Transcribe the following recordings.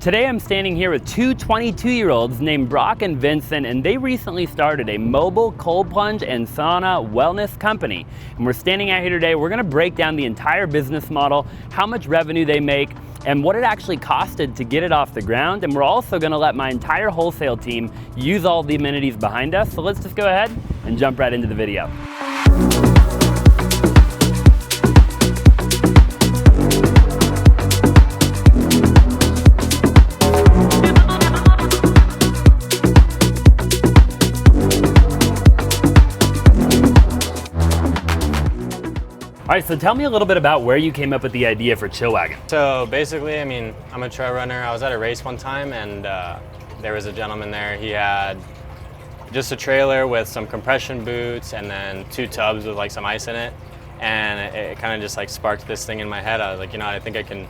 Today I'm standing here with two 22-year-olds named Brock and Vincent, and they recently started a mobile cold plunge and sauna wellness company. And we're standing out here today. We're gonna break down the entire business model, how much revenue they make, and what it actually costed to get it off the ground. And we're also gonna let my entire wholesale team use all the amenities behind us. So let's just go ahead and jump right into the video. All right, so tell me a little bit about where you came up with the idea for Chill Wagon. So basically, I'm a trail runner. I was at a race one time and there was a gentleman there. He had just a trailer with some compression boots and then two tubs with like some ice in it. And it kind of just like sparked this thing in my head. I was like, I think I can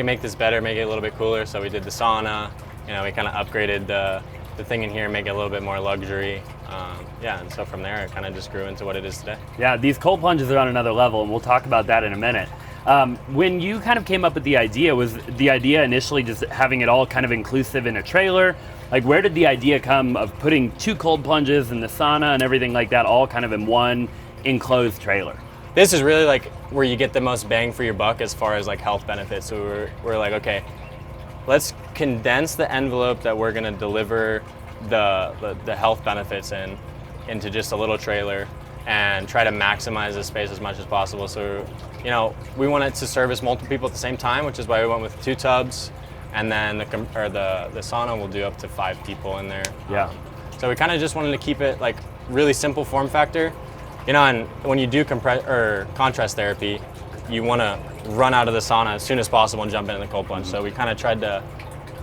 make this better, make it a little bit cooler. So we did the sauna, we kind of upgraded the thing in here, make it a little bit more luxury. And so from there, it kind of just grew into what it is today. Yeah, these cold plunges are on another level, and we'll talk about that in a minute. When you kind of came up with the idea, was the idea initially just having it all kind of inclusive in a trailer? Like, where did the idea come of putting two cold plunges and the sauna and everything like that all kind of in one enclosed trailer? This is really like where you get the most bang for your buck as far as like health benefits. So we're like, okay, let's condense the envelope that we're gonna deliver the health benefits into just a little trailer and try to maximize the space as much as possible. So, we wanted to service multiple people at the same time, which is why we went with two tubs, and then the sauna will do up to 5 people in there. Yeah. So we kind of just wanted to keep it like really simple form factor, and when you do contrast therapy, you want to run out of the sauna as soon as possible and jump into the cold plunge. So we kind of tried to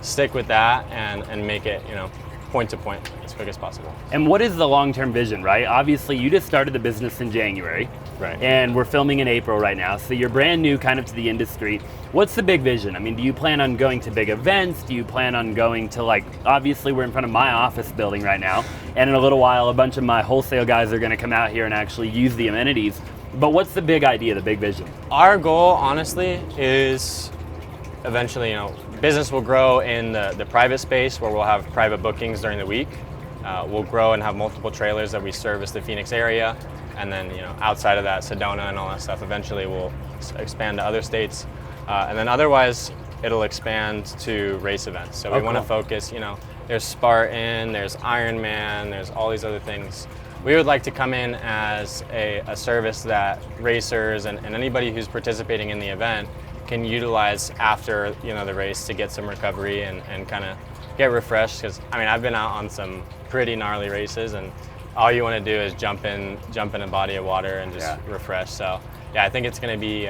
stick with that and make it, point to point as quick as possible. And what is the long-term vision, right? Obviously, you just started the business in January, right? And we're filming in April right now, so you're brand new kind of to the industry. What's the big vision? Do you plan on going to big events? Do you plan on going to obviously we're in front of my office building right now, and in a little while, a bunch of my wholesale guys are gonna come out here and actually use the amenities. But what's the big idea, the big vision? Our goal, honestly, is eventually, business will grow in the private space where we'll have private bookings during the week. We'll grow and have multiple trailers that we service the Phoenix area. And then, outside of that, Sedona and all that stuff, eventually we'll expand to other states. And then otherwise, it'll expand to race events. So we want to focus, there's Spartan, there's Ironman, there's all these other things. We would like to come in as a service that racers and anybody who's participating in the event can utilize after the race to get some recovery and kind of get refreshed. Because I've been out on some pretty gnarly races, and all you want to do is jump in a body of water and just refresh. So I think it's going to be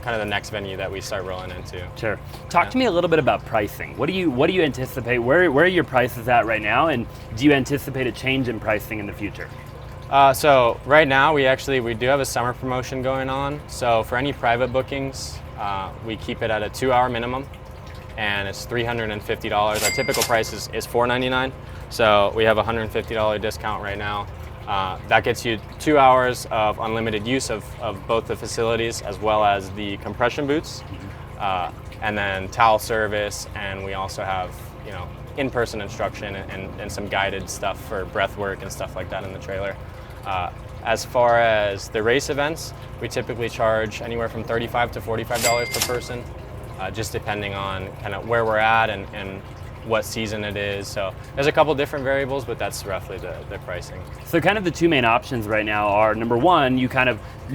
kind of the next venue that we start rolling into. Sure. Talk to me a little bit about pricing. What do you anticipate? Where are your prices at right now, and do you anticipate a change in pricing in the future? So right now we do have a summer promotion going on. So for any private bookings, we keep it at a 2-hour minimum, and it's $350. Our typical price is $499. So we have a $150 discount right now. That gets you 2 hours of unlimited use of both the facilities as well as the compression boots, and then towel service, and we also have in-person instruction and some guided stuff for breath work and stuff like that in the trailer. As far as the race events, we typically charge anywhere from $35 to $45 per person, just depending on kind of where we're at and what season it is. So there's a couple different variables, but that's roughly the pricing. So kind of the two main options right now are, number one,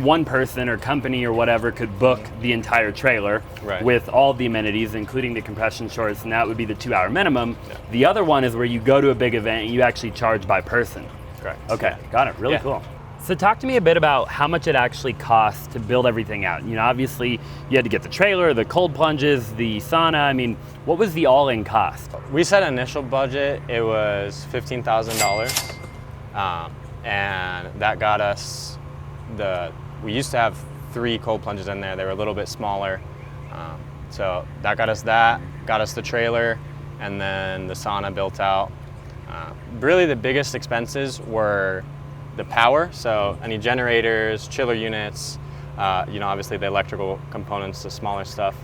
one person or company or whatever could book the entire trailer with all the amenities, including the compression shorts, and that would be the 2-hour minimum. Yeah. The other one is where you go to a big event and you actually charge by person. Correct. Okay, got it, really cool. So talk to me a bit about how much it actually costs to build everything out. Obviously you had to get the trailer, the cold plunges, the sauna. What was the all-in cost? We set an initial budget, it was $15,000. And that got us we used to have 3 cold plunges in there. They were a little bit smaller. So that got us the trailer, and then the sauna built out. Really the biggest expenses were the power, so any generators, chiller units, obviously the electrical components, the smaller stuff,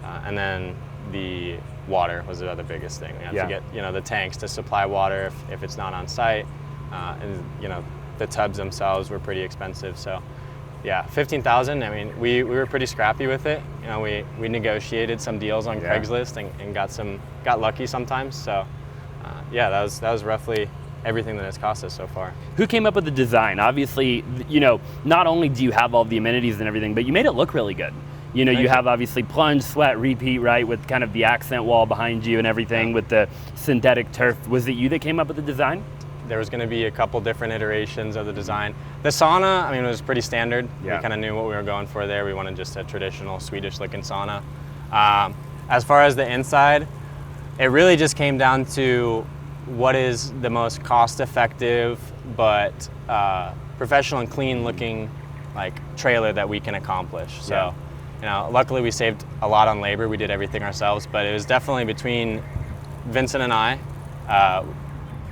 and then the water was the other biggest thing. We have Yeah. to get, the tanks to supply water if it's not on site. And, the tubs themselves were pretty expensive. So yeah, 15,000. I mean, we were pretty scrappy with it. We negotiated some deals on Craigslist and got lucky sometimes. So yeah, that was roughly everything that it's cost us so far. Who came up with the design? Obviously, not only do you have all the amenities and everything, but you made it look really good. You have obviously plunge, sweat, repeat, right, with kind of the accent wall behind you and everything with the synthetic turf. Was it you that came up with the design? There was going to be a couple different iterations of the design. The sauna, I mean, it was pretty standard. Yeah. We kind of knew what we were going for there. We wanted just a traditional Swedish-looking sauna. As far as the inside, it really just came down to what is the most cost-effective but professional and clean-looking trailer that we can accomplish. So, luckily we saved a lot on labor. We did everything ourselves, but it was definitely between Vincent and I.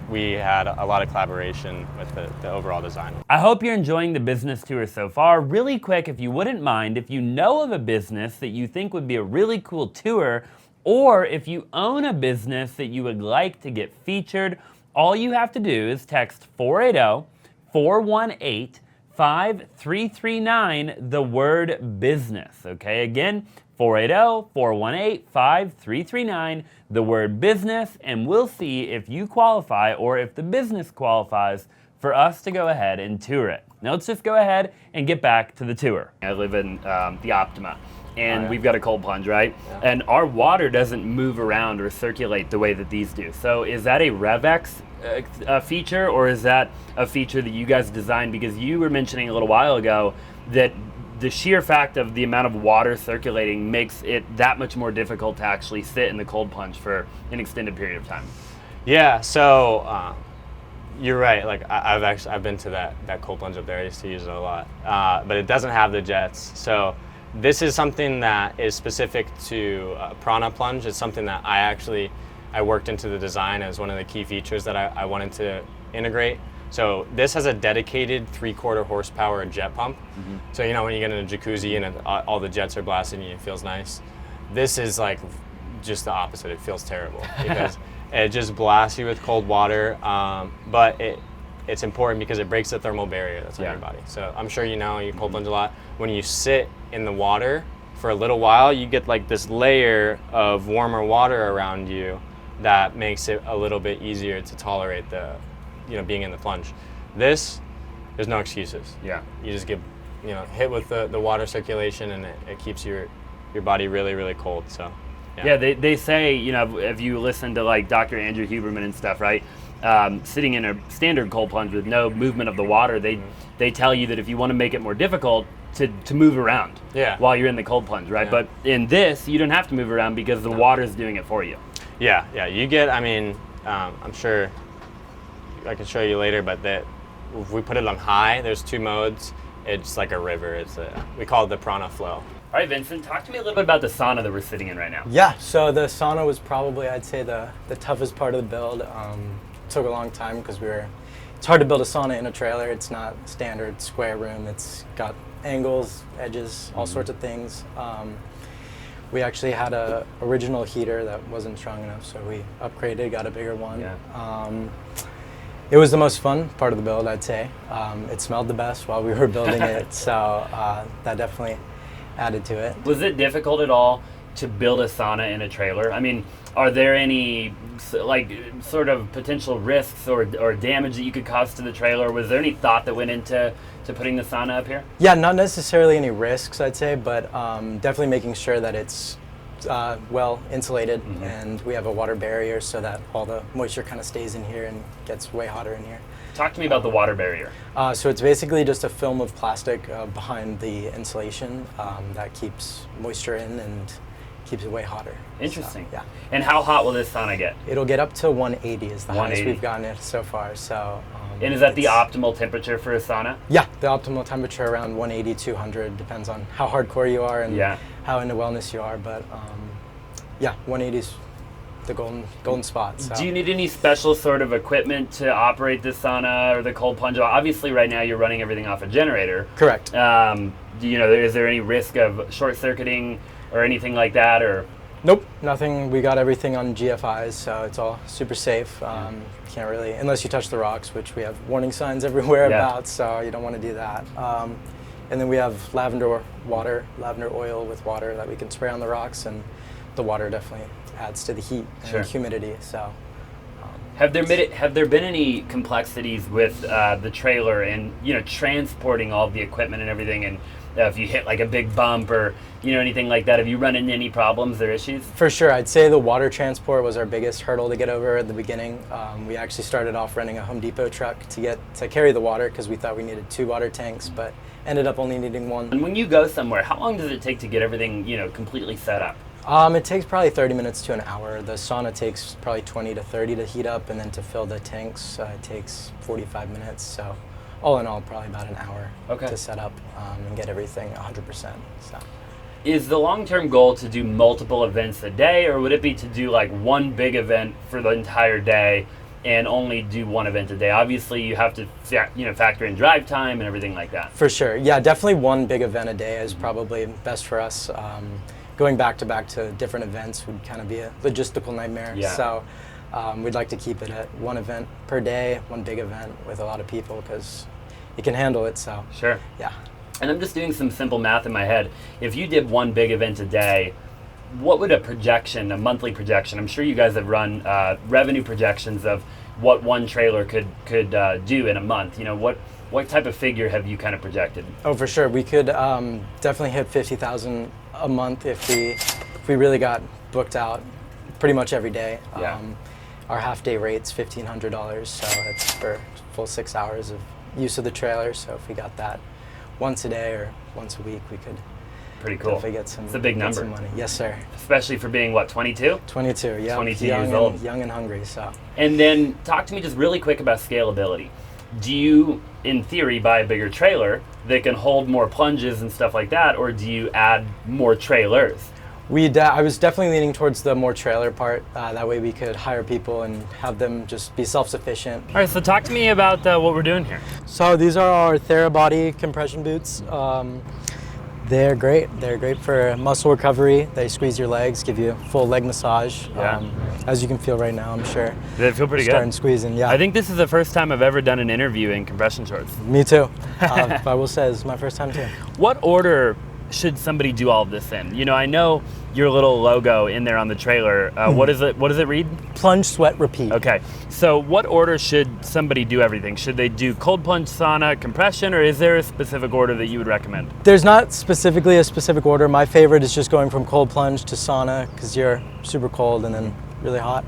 We had a lot of collaboration with the overall design. I hope you're enjoying the business tour so far. Really quick, if you wouldn't mind, if you know of a business that you think would be a really cool tour, or if you own a business that you would like to get featured, all you have to do is text 480-418-5339, the word business, okay? Again, 480-418-5339, the word business, and we'll see if you qualify or if the business qualifies for us to go ahead and tour it. Now let's just go ahead and get back to the tour. I live in the Optima, and we've got a cold plunge, right? Yeah. And our water doesn't move around or circulate the way that these do. So is that a RevX feature, or is that a feature that you guys designed? Because you were mentioning a little while ago that the sheer fact of the amount of water circulating makes it that much more difficult to actually sit in the cold plunge for an extended period of time. Yeah, so you're right. I've been to that cold plunge up there. I used to use it a lot, but it doesn't have the jets. So this is something that is specific to Prana Plunge. It's something that I worked into the design as one of the key features that I wanted to integrate. So this has a dedicated 3/4 horsepower jet pump. Mm-hmm. So when you get in a jacuzzi and all the jets are blasting you, it feels nice. This is just the opposite. It feels terrible because it just blasts you with cold water. But it's important because it breaks the thermal barrier that's on your body. So I'm sure you cold plunge a lot. When you sit in the water for a little while, you get this layer of warmer water around you that makes it a little bit easier to tolerate being in the plunge. There's no excuses. Yeah. You just get, hit with the water circulation, and it keeps your body really, really cold. So, yeah, they say, if you listen to Dr. Andrew Huberman and stuff, right? Sitting in a standard cold plunge with no movement of the water, they tell you that if you want to make it more difficult to move around while you're in the cold plunge, right? Yeah. But in this, you don't have to move around because the water is doing it for you. Yeah, you get, I'm sure I can show you later, but if we put it on high, there's 2 modes. It's like a river. We call it the prana flow. All right, Vincent, talk to me a little bit about the sauna that we're sitting in right now. Yeah, so the sauna was probably, I'd say, the toughest part of the build. Took a long time because it's hard to build a sauna in a trailer. It's not standard square room. It's got angles, edges, all sorts of things. We actually had a original heater that wasn't strong enough, so we upgraded, got a bigger one. Yeah. It was the most fun part of the build, I'd say. It smelled the best while we were building it, so that definitely added to it. Was it difficult at all to build a sauna in a trailer? I mean, are there any sort of potential risks or damage that you could cause to the trailer? Was there any thought that went into putting the sauna up here? Yeah, not necessarily any risks, I'd say, but definitely making sure that it's well insulated, and we have a water barrier so that all the moisture kind of stays in here and gets way hotter in here. Talk to me about the water barrier. So it's basically just a film of plastic behind the insulation that keeps moisture in and keeps it way hotter. Interesting. So, yeah. And how hot will this sauna get? It'll get up to 180 is the highest we've gotten it so far. So. And is that the optimal temperature for a sauna? Yeah, the optimal temperature around 180, 200, depends on how hardcore you are and how into wellness you are. But yeah, 180 is the golden spot. So. Do you need any special sort of equipment to operate this sauna or the cold plunge? Obviously, right now you're running everything off a generator. Correct. Is there any risk of short circuiting or anything like that? Or nope. Nothing. We got everything on GFIs, so it's all super safe. Can't really, unless you touch the rocks, which we have warning signs everywhere about, so you don't want to do that. And then we have lavender oil with water that we can spray on the rocks, and the water definitely adds to the heat and humidity. So. Have there been any complexities with the trailer and transporting all the equipment and everything, and if you hit like a big bump or anything like that, have you run into any problems or issues? For sure, I'd say the water transport was our biggest hurdle to get over at the beginning. We actually started off renting a Home Depot truck to carry the water because we thought we needed 2 water tanks, but ended up only needing 1. And when you go somewhere, how long does it take to get everything completely set up? It takes probably 30 minutes to an hour. The sauna takes probably 20 to 30 to heat up, and then to fill the tanks it takes 45 minutes. So all in all, probably about an hour to set up and get everything 100%. So. Is the long-term goal to do multiple events a day, or would it be to do like one big event for the entire day and only do 1 event a day? Obviously, you have to factor in drive time and everything like that. For sure. Yeah, definitely 1 big event a day is probably best for us. Going back to different events would kind of be a logistical nightmare. Yeah. So we'd like to keep it at 1 event per day, 1 big event with a lot of people because you can handle it. So sure. Yeah. And I'm just doing some simple math in my head. If you did 1 big event a day, what would a monthly projection? I'm sure you guys have run revenue projections of what 1 trailer could do in a month. What type of figure have you kind of projected? Oh, for sure. We could definitely hit 50,000 a month if we really got booked out pretty much every day. Yeah. Our half-day rate's $1,500, so it's for full 6 hours of use of the trailer. So if we got that once a day or once a week, we could pretty cool. definitely get some. It's a big number. Some money. Yes, sir. Especially for being 22? 22. Yeah. 22 years old. Young and hungry. So. And then talk to me just really quick about scalability. Do you, in theory, buy a bigger trailer that can hold more plunges and stuff like that, or do you add more trailers? I was definitely leaning towards the more trailer part. That way we could hire people and have them just be self-sufficient. All right, so talk to me about what we're doing here. So these are our TheraBody compression boots. They're great. They're great for muscle recovery. They squeeze your legs, give you full leg massage. Yeah. As you can feel right now, I'm sure. Does it feel pretty good? Starting squeezing, yeah. I think this is the first time I've ever done an interview in compression shorts. Me too. I will say it's my first time too. What order should somebody do all of this in? I know your little logo in there on the trailer. What does it read? Plunge, sweat, repeat. Okay. So what order should somebody do everything? Should they do cold plunge, sauna, compression, or is there a specific order that you would recommend? There's not specifically a specific order. My favorite is just going from cold plunge to sauna because you're super cold and then really hot.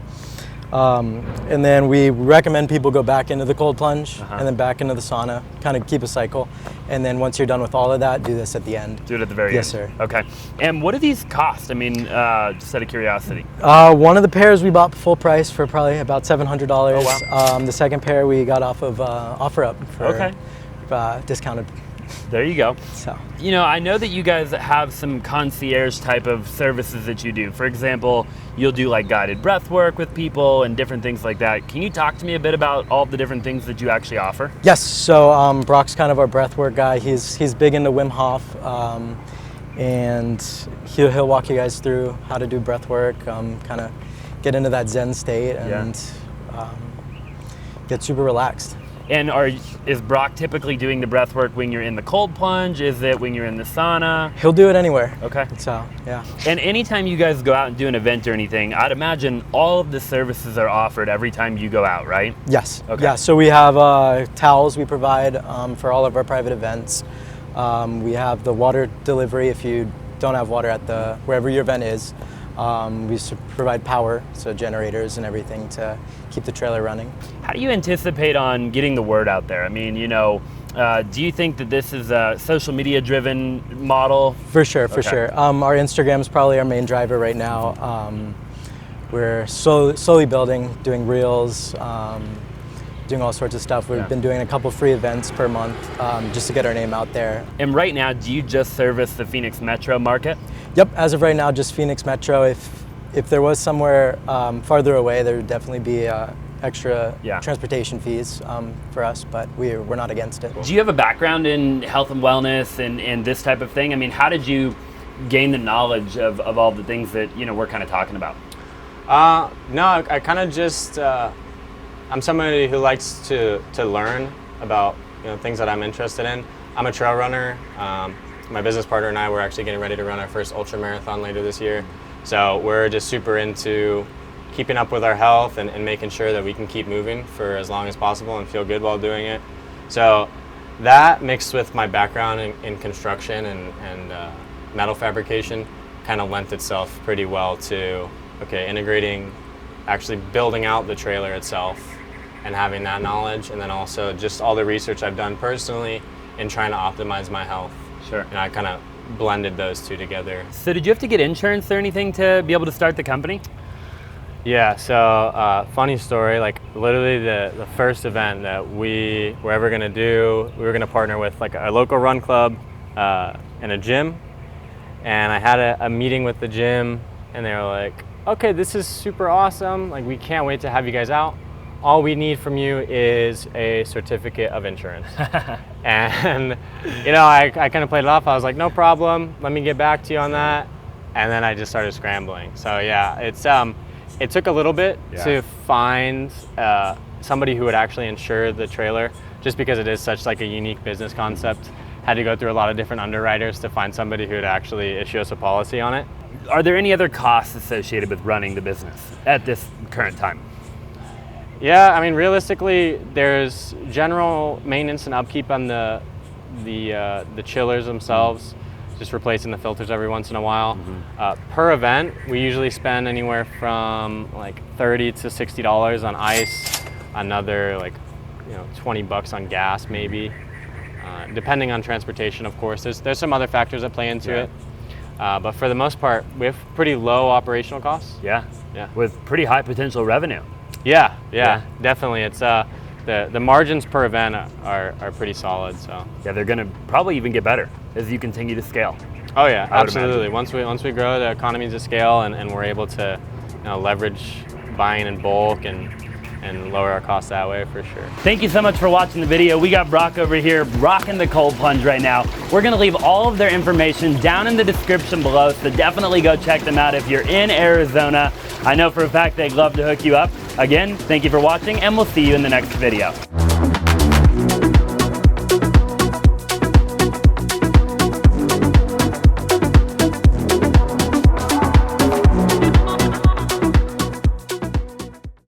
And then we recommend people go back into the cold plunge and then back into the sauna, kind of keep a cycle. And then once you're done with all of that, do this at the end. Do it at the very end? Yes, sir. Okay. And what do these cost? I mean, just out of curiosity. One of the pairs we bought full price for probably about $700. Oh, wow. The second pair we got off of OfferUp for discounted. There you go. So. I know that you guys have some concierge type of services that you do. For example, you'll do like guided breath work with people and different things like that. Can you talk to me a bit about all the different things that you actually offer? Yes. So Brock's kind of our breath work guy. He's big into Wim Hof, and he'll walk you guys through how to do breath work, kind of get into that Zen state and get super relaxed. And is Brock typically doing the breath work when you're in the cold plunge? Is it when you're in the sauna? He'll do it anywhere. Okay. So, yeah. And anytime you guys go out and do an event or anything, I'd imagine all of the services are offered every time you go out, right? Yes. Okay. Yeah, so we have towels we provide for all of our private events. We have the water delivery if you don't have water at wherever your event is. We provide power, so generators and everything to keep the trailer running. How do you anticipate on getting the word out there? I mean, do you think that this is a social media driven model? For sure, for sure. Our Instagram is probably our main driver right now. We're slowly building, doing reels, doing all sorts of stuff. We've been doing a couple free events per month just to get our name out there. And right now, do you just service the Phoenix metro market? Yep, as of right now, just Phoenix metro. If there was somewhere farther away, there would definitely be extra transportation fees for us, but we're not against it. Do you have a background in health and wellness and this type of thing? I mean, how did you gain the knowledge of all the things that, you know, we're kind of talking about? No, I kind of just, I'm somebody who likes to learn about, you know, things that I'm interested in. I'm a trail runner. My business partner and I, we're actually getting ready to run our first ultra marathon later this year. So we're just super into keeping up with our health and making sure that we can keep moving for as long as possible and feel good while doing it. So that mixed with my background in construction and metal fabrication kind of lent itself pretty well to, okay, integrating, actually building out the trailer itself and having that knowledge, and then also just all the research I've done personally in trying to optimize my health. Sure. And I kind of blended those two together. So did you have to get insurance or anything to be able to start the company? Yeah, so funny story, like literally the first event that we were ever gonna do, we were gonna partner with like a local run club and a gym. And I had a meeting with the gym and they were like, okay, this is super awesome. Like, we can't wait to have you guys out. All we need from you is a certificate of insurance. And, you know, I kind of played it off. I was like, no problem. Let me get back to you on that. And then I just started scrambling. So yeah, it took a little bit to find somebody who would actually insure the trailer, just because it is such like a unique business concept. Had to go through a lot of different underwriters to find somebody who would actually issue us a policy on it. Are there any other costs associated with running the business at this current time? Yeah, I mean, realistically, there's general maintenance and upkeep on the chillers themselves, just replacing the filters every once in a while. Per event, we usually spend anywhere from like $30 to $60 on ice, another like, you know, $20 on gas maybe, depending on transportation, of course. There's some other factors that play into it, but for the most part, we have pretty low operational costs. Yeah, with pretty high potential revenue. Yeah, definitely. It's the margins per event are pretty solid. So yeah, they're gonna probably even get better as you continue to scale. Oh yeah, absolutely. Once we grow the economies of scale and we're able to, you know, leverage buying in bulk and lower our costs that way, for sure. Thank you so much for watching the video. We got Brock over here rocking the cold plunge right now. We're gonna leave all of their information down in the description below, so definitely go check them out if you're in Arizona. I know for a fact they'd love to hook you up. Again, thank you for watching, and we'll see you in the next video.